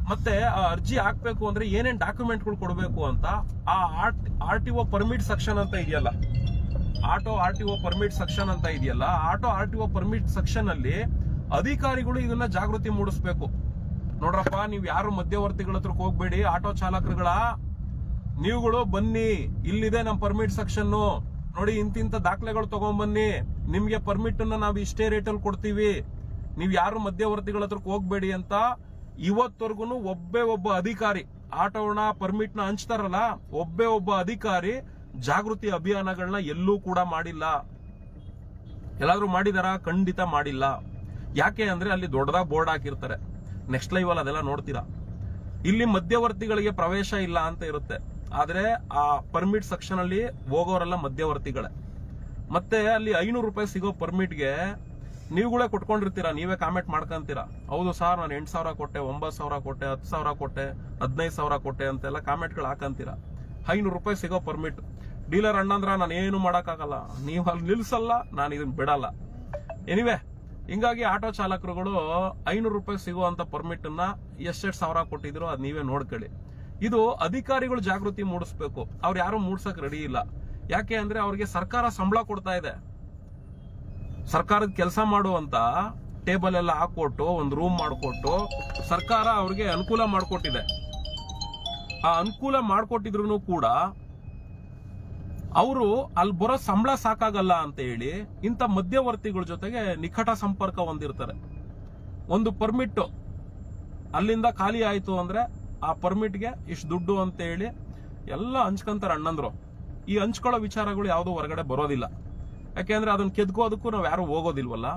ಮತ್ತೆ ಆ ಅರ್ಜಿ ಹಾಕ್ಬೇಕು ಅಂದ್ರೆ ಏನೇನ್ ಡಾಕ್ಯುಮೆಂಟ್ಗಳು ಕೊಡಬೇಕು ಅಂತ ಆ RTO ಪರ್ಮಿಟ್ ಸೆಕ್ಷನ್ ಅಂತ ಇದೆಯಲ್ಲ, ಆಟೋ RTO ಪರ್ಮಿಟ್ ಸೆಕ್ಷನ್ ಅಂತ ಇದೆಯಲ್ಲ, ಆಟೋ RTO ಪರ್ಮಿಟ್ ಸೆಕ್ಷನ್ ಅಲ್ಲಿ ಅಧಿಕಾರಿಗಳು ಇದನ್ನ ಜಾಗೃತಿ ಮೂಡಿಸ್ಬೇಕು. ನೋಡ್ರಪ್ಪ, ನೀವು ಯಾರು ಮಧ್ಯವರ್ತಿಗಳ ಹತ್ರಕ್ಕೆ ಹೋಗ್ಬೇಡಿ, ಆಟೋ ಚಾಲಕರುಗಳ ನೀವುಗಳು ಬನ್ನಿ, ಇಲ್ಲಿದೆ ನಮ್ ಪರ್ಮಿಟ್ ಸೆಕ್ಷನ್ ನೋಡಿ, ಇಂತಿಂತ ದಾಖಲೆಗಳು ತಗೊಂಡ್ಬನ್ನಿ, ನಿಮ್ಗೆ ಪರ್ಮಿಟ್ ಅನ್ನ ನಾವು ಇಷ್ಟೇ ರೇಟಲ್ಲಿ ಕೊಡ್ತೀವಿ, ನೀವ್ ಯಾರು ಮಧ್ಯವರ್ತಿಗಳ ಹತ್ರಕ್ಕೆ ಹೋಗ್ಬೇಡಿ ಅಂತ ಇವತ್ತವರೆಗೂ ಒಬ್ಬ ಅಧಿಕಾರಿ ಆಟೋನ ಪರ್ಮಿಟ್ ನ ಹಂಚ್ತಾರಲ್ಲ, ಒಬ್ಬ ಅಧಿಕಾರಿ ಜಾಗೃತಿ ಅಭಿಯಾನಗಳನ್ನ ಎಲ್ಲೂ ಕೂಡ ಮಾಡಿಲ್ಲ. ಎಲ್ಲಾದ್ರೂ ಮಾಡಿದಾರ? ಖಂಡಿತ ಮಾಡಿಲ್ಲ. ಯಾಕೆ ಅಂದ್ರೆ ಅಲ್ಲಿ ದೊಡ್ಡದಾಗಿ ಬೋರ್ಡ್ ಹಾಕಿರ್ತಾರೆ, ನೆಕ್ಸ್ಟ್ ಲೈವ್ ಅಲ್ಲಿ ಅದೆಲ್ಲ ನೋಡ್ತೀರಾ. ಇಲ್ಲಿ ಮಧ್ಯವರ್ತಿಗಳಿಗೆ ಪ್ರವೇಶ ಇಲ್ಲ ಅಂತ ಇರುತ್ತೆ, ಆದ್ರೆ ಆ ಪರ್ಮಿಟ್ ಸೆಕ್ಷನ್ ಅಲ್ಲಿ ಹೋಗೋರೆಲ್ಲ ಮಧ್ಯವರ್ತಿಗಳೇ. ಮತ್ತೆ ಅಲ್ಲಿ 500 ರೂಪಾಯಿ ಸಿಗೋ ಪರ್ಮಿಟ್ಗೆ ನೀವುಗಳೇ ಕೊಟ್ಕೊಂಡಿರ್ತೀರಾ, ನೀವೇ ಕಾಮೆಂಟ್ ಮಾಡ್ಕೊಂತೀರಾ, ಹೌದು ಸರ್ ನಾನು 8,000 ಕೊಟ್ಟೆ, 9,000 ಕೊಟ್ಟೆ, 10,000 ಕೊಟ್ಟೆ, 15,000 ಕೊಟ್ಟೆ ಅಂತೆಲ್ಲ ಕಾಮೆಂಟ್ಗಳು ಹಾಕಂತೀರಾ. 500 ರೂಪಾಯಿ ಸಿಗೋ ಪರ್ಮಿಟ್ ಡೀಲರ್ ಅಣ್ಣಂದ್ರ ನಾನು ಏನು ಮಾಡಕ್ಕಾಗಲ್ಲ, ನೀವು ಅಲ್ಲಿ ನಿಲ್ಸಲ್ಲ, ನಾನು ಇದನ್ನ ಬಿಡಲ್ಲ. ಎನಿವೆ, ಹಿಂಗಾಗಿ ಆಟೋ ಚಾಲಕರುಗಳು 500 ರೂಪಾಯಿ ಸಿಗುವಂತ ಪರ್ಮಿಟ್ ಅನ್ನ ಎಷ್ಟೆಷ್ಟು ಸಾವಿರ ಕೊಟ್ಟಿದ್ರು ಅದ್ ನೀವೇ ನೋಡ್ಕೊಳ್ಳಿ. ಇದು ಅಧಿಕಾರಿಗಳು ಜಾಗೃತಿ ಮೂಡಿಸ್ಬೇಕು, ಅವ್ರು ಯಾರು ಮೂಡ್ಸಕ್ ರೆಡಿ ಇಲ್ಲ. ಯಾಕೆ ಅಂದ್ರೆ ಅವ್ರಿಗೆ ಸರ್ಕಾರ ಸಂಬಳ ಕೊಡ್ತಾ ಇದೆ, ಸರ್ಕಾರದ ಕೆಲಸ ಮಾಡುವಂತ ಟೇಬಲ್ ಎಲ್ಲ ಹಾಕೊಟ್ಟು ಒಂದು ರೂಮ್ ಮಾಡಿಕೊಟ್ಟು ಸರ್ಕಾರ ಅವ್ರಿಗೆ ಅನುಕೂಲ ಮಾಡಿಕೊಟ್ಟಿದೆ. ಆ ಅನುಕೂಲ ಮಾಡಿಕೊಟ್ಟಿದ್ರು ಕೂಡ ಅವರು ಅಲ್ಲಿ ಬರೋ ಸಂಬಳ ಸಾಕಾಗಲ್ಲ ಅಂತ ಹೇಳಿ ಇಂಥ ಮಧ್ಯವರ್ತಿಗಳ ಜೊತೆಗೆ ನಿಕಟ ಸಂಪರ್ಕ ಹೊಂದಿರ್ತಾರೆ. ಒಂದು ಪರ್ಮಿಟ್ ಅಲ್ಲಿಂದ ಖಾಲಿ ಆಯ್ತು ಅಂದ್ರೆ ಆ ಪರ್ಮಿಟ್ಗೆ ಇಷ್ಟು ದುಡ್ಡು ಅಂತ ಹೇಳಿ ಎಲ್ಲ ಹಂಚ್ಕೊಂತಾರೆ ಅಣ್ಣಂದ್ರು. ಈ ಹಂಚ್ಕೊಳ್ಳೋ ವಿಚಾರಗಳು ಯಾವುದು ಹೊರಗಡೆ ಬರೋದಿಲ್ಲ, ಯಾಕೆಂದ್ರೆ ಅದನ್ನ ಕೆದ್ಕೋದಕ್ಕೂ ನಾವು ಯಾರು ಹೋಗೋದಿಲ್ವಲ್ಲ.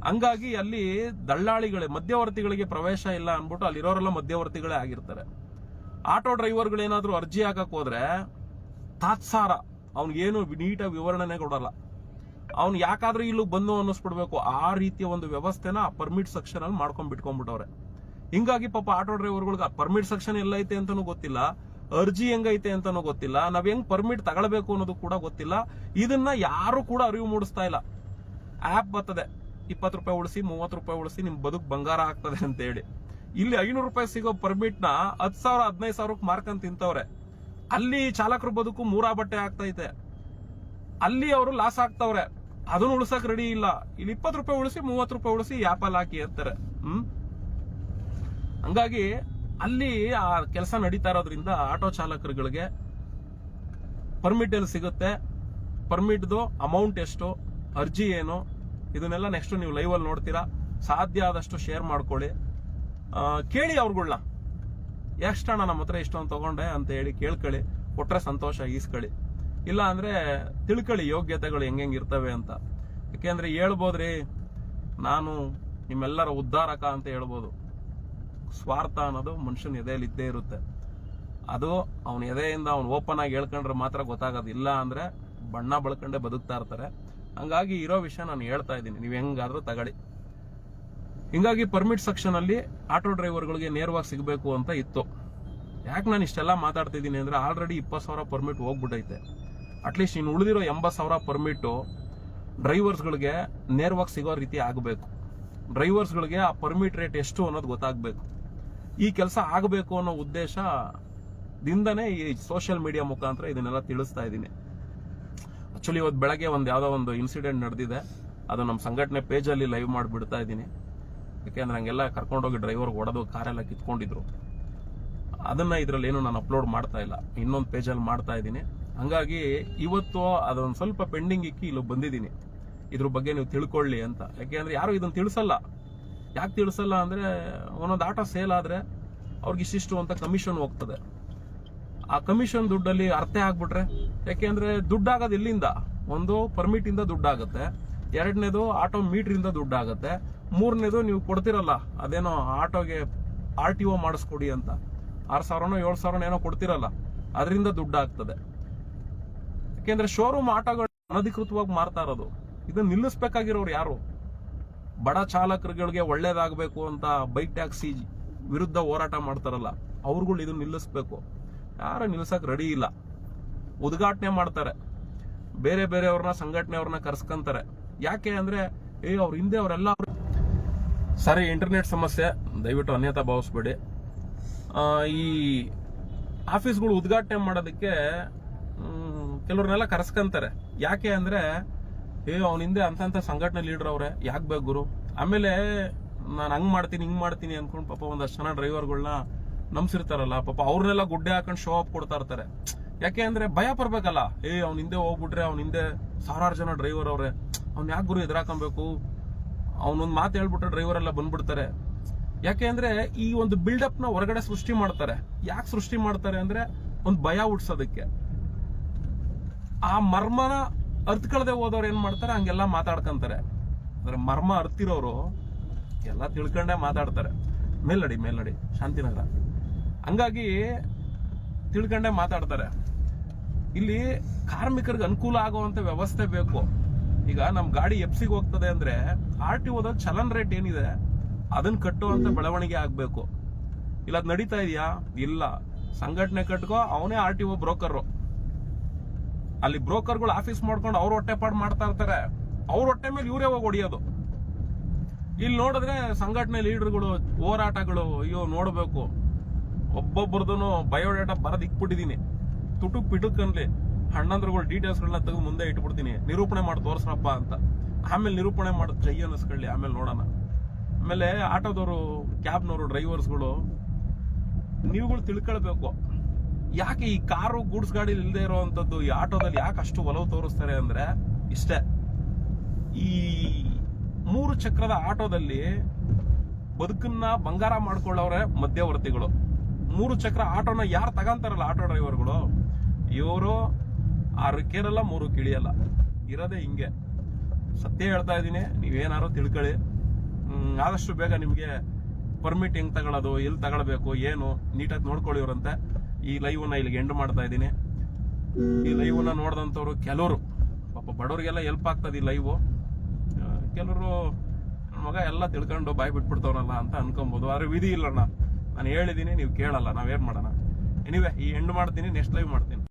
ಹಂಗಾಗಿ ಅಲ್ಲಿ ದಳ್ಳಾಳಿಗಳೇ, ಮಧ್ಯವರ್ತಿಗಳಿಗೆ ಪ್ರವೇಶ ಇಲ್ಲ ಅನ್ಬಿಟ್ಟು ಅಲ್ಲಿರೋರೆಲ್ಲ ಮಧ್ಯವರ್ತಿಗಳೇ ಆಗಿರ್ತಾರೆ. ಆಟೋ ಡ್ರೈವರ್ಗಳೇನಾದ್ರೂ ಅರ್ಜಿ ಹಾಕಕ್ ಹೋದ್ರೆ ತಾತ್ಸಾರ, ಅವ್ನಿಗೇನು ನೀಟಾಗಿ ವಿವರಣೆ ಕೊಡಲ್ಲ, ಅವ್ನು ಯಾಕಾದ್ರೂ ಇಲ್ಲೂ ಬಂದು ಅನ್ನಿಸ್ಬಿಡ್ಬೇಕು. ಆ ರೀತಿಯ ಒಂದು ವ್ಯವಸ್ಥೆನ ಆ ಪರ್ಮಿಟ್ ಸೆಕ್ಷನ್ ಅಲ್ಲಿ ಮಾಡ್ಕೊಂಡ್ ಬಿಟ್ಕೊಂಡ್ಬಿಟ್ಟವ್ರೆ. ಹಿಂಗಾಗಿ ಪಾಪ ಆಟೋ ಡ್ರೈವರ್ಗಳಿಗೆ ಪರ್ಮಿಟ್ ಸೆಕ್ಷನ್ ಎಲ್ಲೈತೆ ಅಂತಾನೂ ಗೊತ್ತಿಲ್ಲ, ಅರ್ಜಿ ಹೆಂಗೈತೆ ಅಂತಾನೂ ಗೊತ್ತಿಲ್ಲ, ನಾವ್ ಹೆಂಗ್ ಪರ್ಮಿಟ್ ತಗೊಳ್ಬೇಕು ಅನ್ನೋದು ಕೂಡ ಗೊತ್ತಿಲ್ಲ. ಇದನ್ನ ಯಾರು ಕೂಡ ಅರಿವು ಮೂಡಿಸ್ತಾ ಇಲ್ಲ. ಆಪ್ ಬರ್ತದೆ, 20 ರೂಪಾಯಿ ಉಳಿಸಿ, 30 ರೂಪಾಯಿ ಉಳಿಸಿ, ನಿಮ್ ಬದುಕು ಬಂಗಾರ ಆಗ್ತದೆ ಅಂತ ಹೇಳಿ. ಇಲ್ಲಿ 500 ರೂಪಾಯಿ ಸಿಗೋ ಪರ್ಮಿಟ್ ನ 10,000 15,000 ಮಾರ್ಕಂತ ತಿಂತವ್ರೆ. ಅಲ್ಲಿ ಚಾಲಕರ ಬದುಕು ಮೂರಾ ಬಟ್ಟೆ ಆಗ್ತೈತೆ, ಅಲ್ಲಿ ಅವರು ಲಾಸ್ ಆಗ್ತವ್ರೆ, ಅದನ್ನ ಉಳಿಸಕ್ ರೆಡಿ ಇಲ್ಲ. ಇಲ್ಲಿ 20 ರೂಪಾಯಿ ಉಳಿಸಿ, 30 ರೂಪಾಯಿ ಉಳಿಸಿ ಆಪಲ್ ಹಾಕಿ ಇರ್ತಾರೆ. ಹಂಗಾಗಿ ಅಲ್ಲಿ ಆ ಕೆಲಸ ನಡೀತಾ ಇರೋದ್ರಿಂದ ಆಟೋ ಚಾಲಕರುಗಳಿಗೆ ಪರ್ಮಿಟ್ ಎಲ್ಲಿ ಸಿಗುತ್ತೆ, ಪರ್ಮಿಟ್ದು ಅಮೌಂಟ್ ಎಷ್ಟು, ಅರ್ಜಿ ಏನು, ಇದನ್ನೆಲ್ಲ ನೆಕ್ಸ್ಟ್ ನೀವು ಲೈವ್ ಅಲ್ಲಿ ನೋಡ್ತೀರಾ. ಸಾಧ್ಯ ಆದಷ್ಟು ಶೇರ್ ಮಾಡ್ಕೊಳ್ಳಿ, ಕೇಳಿ ಅವ್ರುಗಳನ್ನ, ಎಷ್ಟಣ್ಣ ನಮ್ಮ ಹತ್ರ ಇಷ್ಟೊಂದು ತಗೊಂಡೆ ಅಂತ ಹೇಳಿ ಕೇಳ್ಕೊಳ್ಳಿ. ಕೊಟ್ರೆ ಸಂತೋಷ, ಈಸ್ಕೊಳ್ಳಿ. ಇಲ್ಲ ಅಂದ್ರೆ ತಿಳ್ಕೊಳ್ಳಿ ಯೋಗ್ಯತೆಗಳು ಹೆಂಗಿರ್ತವೆ ಅಂತ. ಯಾಕೆಂದ್ರೆ ಹೇಳ್ಬೋದ್ರಿ ನಾನು ನಿಮ್ಮೆಲ್ಲರ ಉದ್ಧಾರಕ ಅಂತ ಹೇಳ್ಬೋದು. ಸ್ವಾರ್ಥ ಅನ್ನೋದು ಮನುಷ್ಯನ ಎದೆಯಲ್ಲಿ ಇದ್ದೇ ಇರುತ್ತೆ. ಅದು ಅವನ ಎದೆಯಿಂದ ಅವ್ನು ಓಪನ್ ಆಗಿ ಹೇಳ್ಕೊಂಡ್ರೆ ಮಾತ್ರ ಗೊತ್ತಾಗೋದು, ಇಲ್ಲ ಅಂದ್ರೆ ಬಣ್ಣ ಬಳ್ಕೊಂಡೆ ಬದುಕ್ತಾ ಇರ್ತಾರೆ. ಹಂಗಾಗಿ ಇರೋ ವಿಷಯ ನಾನು ಹೇಳ್ತಾ ಇದ್ದೀನಿ, ನೀವು ಹೆಂಗಾದ್ರೂ ತಗೊಳ್ಳಿ. ಹಿಂಗಾಗಿ ಪರ್ಮಿಟ್ ಸೆಕ್ಷನ್ ಅಲ್ಲಿ ಆಟೋ ಡ್ರೈವರ್ಗಳಿಗೆ ನೇರವಾಗಿ ಸಿಗಬೇಕು ಅಂತ ಇತ್ತು. ಯಾಕೆ ನಾನು ಇಷ್ಟೆಲ್ಲ ಮಾತಾಡ್ತಿದ್ದೀನಿ ಅಂದ್ರೆ ಆಲ್ರೆಡಿ 20,000 ಪರ್ಮಿಟ್ ಹೋಗ್ಬಿಟ್ಟೈತೆ. ಅಟ್ಲೀಸ್ಟ್ ಇನ್ನು ಉಳಿದಿರೋ 80,000 ಪರ್ಮಿಟ್ ಡ್ರೈವರ್ಸ್ಗಳಿಗೆ ನೇರವಾಗಿ ಸಿಗೋ ರೀತಿ ಆಗಬೇಕು. ಡ್ರೈವರ್ಸ್ಗಳಿಗೆ ಆ ಪರ್ಮಿಟ್ ರೇಟ್ ಎಷ್ಟು ಅನ್ನೋದು ಗೊತ್ತಾಗಬೇಕು. ಈ ಕೆಲಸ ಆಗಬೇಕು ಅನ್ನೋ ಉದ್ದೇಶದಿಂದನೇ ಈ ಸೋಷಿಯಲ್ ಮೀಡಿಯಾ ಮುಖಾಂತರ ಇದನ್ನೆಲ್ಲ ತಿಳಿಸ್ತಾ ಇದ್ದೀನಿ. ಆಕ್ಚುಲಿ ಇವತ್ತು ಬೆಳಗ್ಗೆ ಯಾವ್ದೋ ಒಂದು ಇನ್ಸಿಡೆಂಟ್ ನಡೆದಿದೆ. ಅದು ನಮ್ಮ ಸಂಘಟನೆ ಪೇಜಲ್ಲಿ ಲೈವ್ ಮಾಡಿಬಿಡ್ತಾ ಇದ್ದೀನಿ. ಯಾಕೆಂದ್ರೆ ಹಂಗೆಲ್ಲ ಕರ್ಕೊಂಡೋಗಿ ಡ್ರೈವರ್ಗೆ ಹೊಡೆದು ಕಾರೆಲ್ಲ ಕಿತ್ಕೊಂಡಿದ್ರು. ಅದನ್ನ ಇದರಲ್ಲಿ ಏನು ನಾನು ಅಪ್ಲೋಡ್ ಮಾಡ್ತಾ ಇಲ್ಲ, ಇನ್ನೊಂದು ಪೇಜಲ್ಲಿ ಮಾಡ್ತಾ ಇದ್ದೀನಿ. ಹಂಗಾಗಿ ಇವತ್ತು ಅದೊಂದು ಸ್ವಲ್ಪ ಪೆಂಡಿಂಗ್ ಇಕ್ಕಿ ಇಲ್ಲಿ ಬಂದಿದ್ದೀನಿ, ಇದ್ರ ಬಗ್ಗೆ ನೀವು ತಿಳ್ಕೊಳ್ಳಿ ಅಂತ. ಯಾಕೆಂದ್ರೆ ಯಾರು ಇದನ್ನ ತಿಳಿಸಲ್ಲ. ಯಾಕೆ ತಿಳಿಸಲ್ಲ ಅಂದ್ರೆ, ಒಂದೊಂದು ಆಟೋ ಸೇಲ್ ಆದ್ರೆ ಅವ್ರಿಗೆ ಇಷ್ಟಿಷ್ಟು ಅಂತ ಕಮಿಷನ್ ಹೋಗ್ತದೆ. ಆ ಕಮಿಷನ್ ದುಡ್ಡಲ್ಲಿ ಅರ್ಥ ಆಗ್ಬಿಟ್ರೆ, ಯಾಕೆಂದ್ರೆ ದುಡ್ಡಾಗೋದು ಎಲ್ಲಿಂದ? ಒಂದು ಪರ್ಮಿಟ್ ಇಂದ ದುಡ್ಡಾಗುತ್ತೆ, ಎರಡನೇದು ಆಟೋ ಮೀಟರ್ ಇಂದ ದುಡ್ಡಾಗುತ್ತೆ, ಮೂರನೇದು ನೀವು ಕೊಡ್ತಿರಲ್ಲ ಅದೇನೋ ಆಟೋಗೆ RTO ಮಾಡಿಸ್ಕೊಡಿ ಅಂತ 6,000 7,000 ಏನೋ ಕೊಡ್ತಿರಲ್ಲ, ಅದರಿಂದ ದುಡ್ಡಾಗ್ತದೆ. ಯಾಕೆಂದ್ರೆ ಶೋರೂಮ್ ಆಟೋಗಳು ಅನಧಿಕೃತವಾಗಿ ಮಾರ್ತಾ ಇರೋದು. ಇದನ್ನ ನಿಲ್ಲಿಸಬೇಕಾಗಿರೋರು ಯಾರು? ಬಡ ಚಾಲಕರುಗಳಿಗೆ ಒಳ್ಳೇದಾಗಬೇಕು ಅಂತ ಬೈಕ್ ಟ್ಯಾಕ್ಸಿ ವಿರುದ್ಧ ಹೋರಾಟ ಮಾಡ್ತಾರಲ್ಲ, ಅವ್ರುಗಳು ಇದನ್ನ ನಿಲ್ಲಿಸ್ಬೇಕು. ಯಾರು ನಿಲ್ಸಕ್ ರೆಡಿ ಇಲ್ಲ. ಉದ್ಘಾಟನೆ ಮಾಡ್ತಾರೆ, ಬೇರೆ ಬೇರೆಯವ್ರನ್ನ ಸಂಘಟನೆಯವ್ರನ್ನ ಕರ್ಸ್ಕೊಂತಾರೆ. ಯಾಕೆ ಅಂದ್ರೆ ಅವ್ರ ಹಿಂದೆ ಅವರೆಲ್ಲ ಸರಿ ಇಂಟರ್ನೆಟ್ ಸಮಸ್ಯೆ, ದಯವಿಟ್ಟು ಅನ್ಯತಾ ಭಾವಿಸ್ಬೇಡಿ. ಈ ಆಫೀಸ್ಗಳು ಉದ್ಘಾಟನೆ ಮಾಡೋದಕ್ಕೆ ಕೆಲವ್ರನ್ನೆಲ್ಲ ಕರ್ಸ್ಕೊಂತಾರೆ. ಯಾಕೆ ಅಂದ್ರೆ ಅವನ ಹಿಂದೆ ಅಂತ ಸಂಘಟನೆ ಲೀಡರ್ ಅವ್ರೆ, ಯಾಕೆ ಬೇಕು ಗುರು? ಆಮೇಲೆ ನಾನು ಹಂಗ್ ಮಾಡ್ತೀನಿ ಹಿಂಗ್ ಮಾಡ್ತೀನಿ ಅನ್ಕೊಂಡು ಪಾಪ ಒಂದಷ್ಟು ಜನ ಡ್ರೈವರ್ಗಳನ್ನ ನಂಬಿಸಿರ್ತಾರಲ್ಲ, ಪಾಪ ಅವ್ರನ್ನೆಲ್ಲ ಗುಡ್ಡೆ ಹಾಕೊಂಡು ಶೋ ಆಫ್ ಕೊಡ್ತಾ ಇರ್ತಾರೆ. ಯಾಕೆ ಅಂದ್ರೆ ಭಯ ಪಡ್ಬೇಕಲ್ಲ, ಅವ್ನ ಹಿಂದೆ ಹೋಗ್ಬಿಟ್ರೆ ಅವ್ನ ಹಿಂದೆ 1000 ಜನ ಡ್ರೈವರ್ ಅವ್ರೆ, ಅವ್ನ್ ಯಾಕೆ ಗುರು ಎದುರಾಕೊಬೇಕು? ಅವನೊಂದ್ ಮಾತು ಹೇಳ್ಬಿಟ್ರೆ ಡ್ರೈವರ್ ಎಲ್ಲ ಬಂದ್ಬಿಡ್ತಾರೆ. ಯಾಕೆ ಅಂದ್ರೆ ಈ ಒಂದು ಬಿಲ್ಡಪ್ ನ ಹೊರಗಡೆ ಸೃಷ್ಟಿ ಮಾಡ್ತಾರೆ. ಯಾಕೆ ಸೃಷ್ಟಿ ಮಾಡ್ತಾರೆ ಅಂದ್ರೆ ಒಂದು ಭಯ ಹುಡ್ಸೋದಕ್ಕೆ. ಆ ಮರ್ಮನ ಅರ್ತ್ಕಳ್ದೆ ಹೋದವ್ರು ಏನ್ ಮಾಡ್ತಾರೆ, ಹಂಗೆಲ್ಲ ಮಾತಾಡ್ಕೊಂತಾರೆ. ಅಂದ್ರೆ ಮರ್ಮ ಅರ್ತಿರೋರು ಎಲ್ಲ ತಿಳ್ಕೊಂಡೇ ಮಾತಾಡ್ತಾರೆ. ಮೇಲ್ನಡಿ ಶಾಂತಿನಗರ, ಹಂಗಾಗಿ ತಿಳ್ಕೊಂಡೇ ಮಾತಾಡ್ತಾರೆ. ಇಲ್ಲಿ ಕಾರ್ಮಿಕರಿಗೆ ಅನುಕೂಲ ಆಗುವಂತ ವ್ಯವಸ್ಥೆ ಬೇಕು. ಈಗ ನಮ್ ಗಾಡಿ ಎಫ್ಸಿಗೆ ಹೋಗ್ತದೆ ಅಂದ್ರೆ RTOದಲ್ಲಿ ಚಲನ್ ರೇಟ್ ಏನಿದೆ ಅದನ್ನ ಕಟ್ಟುವಂತ ಬೆಳವಣಿಗೆ ಆಗ್ಬೇಕು. ಇಲ್ಲ ಅದ್ ನಡೀತಾ ಇದೆಯಾ? ಇಲ್ಲ. ಸಂಘಟನೆ ಕಟ್ಕೋ, ಅವನೇ RTO ಬ್ರೋಕರ್. ಅಲ್ಲಿ ಬ್ರೋಕರ್ಗಳು ಆಫೀಸ್ ಮಾಡ್ಕೊಂಡು ಅವ್ರ ಹೊಟ್ಟೆಪಾಡು ಮಾಡ್ತಾ ಇರ್ತಾರೆ. ಅವ್ರ ಹೊಟ್ಟೆ ಮೇಲೆ ಇವರೇ ಹೋಗಿ ಹೊಡಿಯೋದು. ಇಲ್ಲಿ ನೋಡಿದ್ರೆ ಸಂಘಟನೆ ಲೀಡರ್ಗಳು ಹೋರಾಟಗಳು, ಅಯ್ಯೋ ನೋಡ್ಬೇಕು. ಒಬ್ಬೊಬ್ಬರದೂ ಬಯೋಡೇಟಾ ಬರೋದ್ ಇಕ್ಬಿಟ್ಟಿದೀನಿ, ತುಟುಕ್ ಪಿಟುಕನ್ಲಿ ಅಣ್ಣಂದ್ರಗಳು ಡೀಟೇಲ್ಸ್ಗಳನ್ನ ತೆಗೆದು ಮುಂದೆ ಇಟ್ಬಿಡ್ತೀನಿ, ನಿರೂಪಣೆ ಮಾಡಿ ತೋರ್ಸ್ರಪ್ಪ ಅಂತ. ಆಮೇಲೆ ನಿರೂಪಣೆ ಮಾಡೋದು ಜೈ ಅನ್ನಿಸ್ಕೊಳ್ಳಿ, ಆಮೇಲೆ ನೋಡೋಣ. ಆಮೇಲೆ ಆಟೋದವರು, ಕ್ಯಾಬ್ನವರು, ಡ್ರೈವರ್ಸ್ಗಳು, ನೀವುಗಳು ತಿಳ್ಕೊಳ್ಬೇಕು. ಯಾಕೆ ಈ ಕಾರು ಗೂಡ್ಸ್ ಗಾಡಿ ಇಲ್ಲದೆ ಇರೋವಂಥದ್ದು ಈ ಆಟೋದಲ್ಲಿ ಯಾಕೆ ಅಷ್ಟು ಒಲವು ತೋರಿಸ್ತಾರೆ ಅಂದ್ರೆ ಇಷ್ಟೇ. ಈ 3 ಚಕ್ರದ ಆಟೋದಲ್ಲಿ ಬದುಕನ್ನ ಬಂಗಾರ ಮಾಡ್ಕೊಳ್ಳೋರೆ ಮಧ್ಯವರ್ತಿಗಳು. 3 ಚಕ್ರ ಆಟೋನ ಯಾರು ತಗಂತಾರಲ್ಲ ಆಟೋ ಡ್ರೈವರ್ಗಳು, ಇವರು 6 ಕೇರಲ್ಲ 3 ಕಿಳಿಯಲ್ಲ. ಇರೋದೇ ಹಿಂಗೆ. ಸತ್ಯ ಹೇಳ್ತಾ ಇದ್ದೀನಿ, ನೀವೇನಾರು ತಿಳ್ಕೊಳ್ಳಿ. ಆದಷ್ಟು ಬೇಗ ನಿಮ್ಗೆ ಪರ್ಮಿಟ್ ಹೆಂಗ್ ತಗೊಳ್ಳೋದು, ಎಲ್ಲಿ ತಗೊಳ್ಬೇಕು, ಏನು ನೀಟಾಗಿ ನೋಡ್ಕೊಳ್ಳಿವ್ರಂತೆ. ಈ ಲೈವ್ನ ಇಲ್ಲಿಗೆ ಎಂಡ್ ಮಾಡ್ತಾ ಇದ್ದೀನಿ. ಈ ಲೈವ್ನ ನೋಡಿದಂಥವ್ರು ಕೆಲವರು ಪಾಪ ಬಡವರಿಗೆಲ್ಲ ಹೆಲ್ಪ್ ಆಗ್ತದೆ ಈ ಲೈವ್. ಕೆಲವರು ಮಗ ಎಲ್ಲ ತಿಳ್ಕೊಂಡು ಬಾಯ್ ಬಿಟ್ಬಿಡ್ತವ್ರಲ್ಲ ಅಂತ ಅನ್ಕೊಬಹುದು. ಆದ್ರೆ ವಿಧಿ ಇಲ್ಲಣ್ಣ, ನಾನು ಹೇಳಿದೀನಿ, ನೀವು ಕೇಳಲ್ಲ, ನಾವೇನ್ ಮಾಡೋಣ. ಎನಿವೆ ಈ ಎಂಡ್ ಮಾಡ್ತೀನಿ, ನೆಕ್ಸ್ಟ್ ಲೈವ್ ಮಾಡ್ತೀನಿ.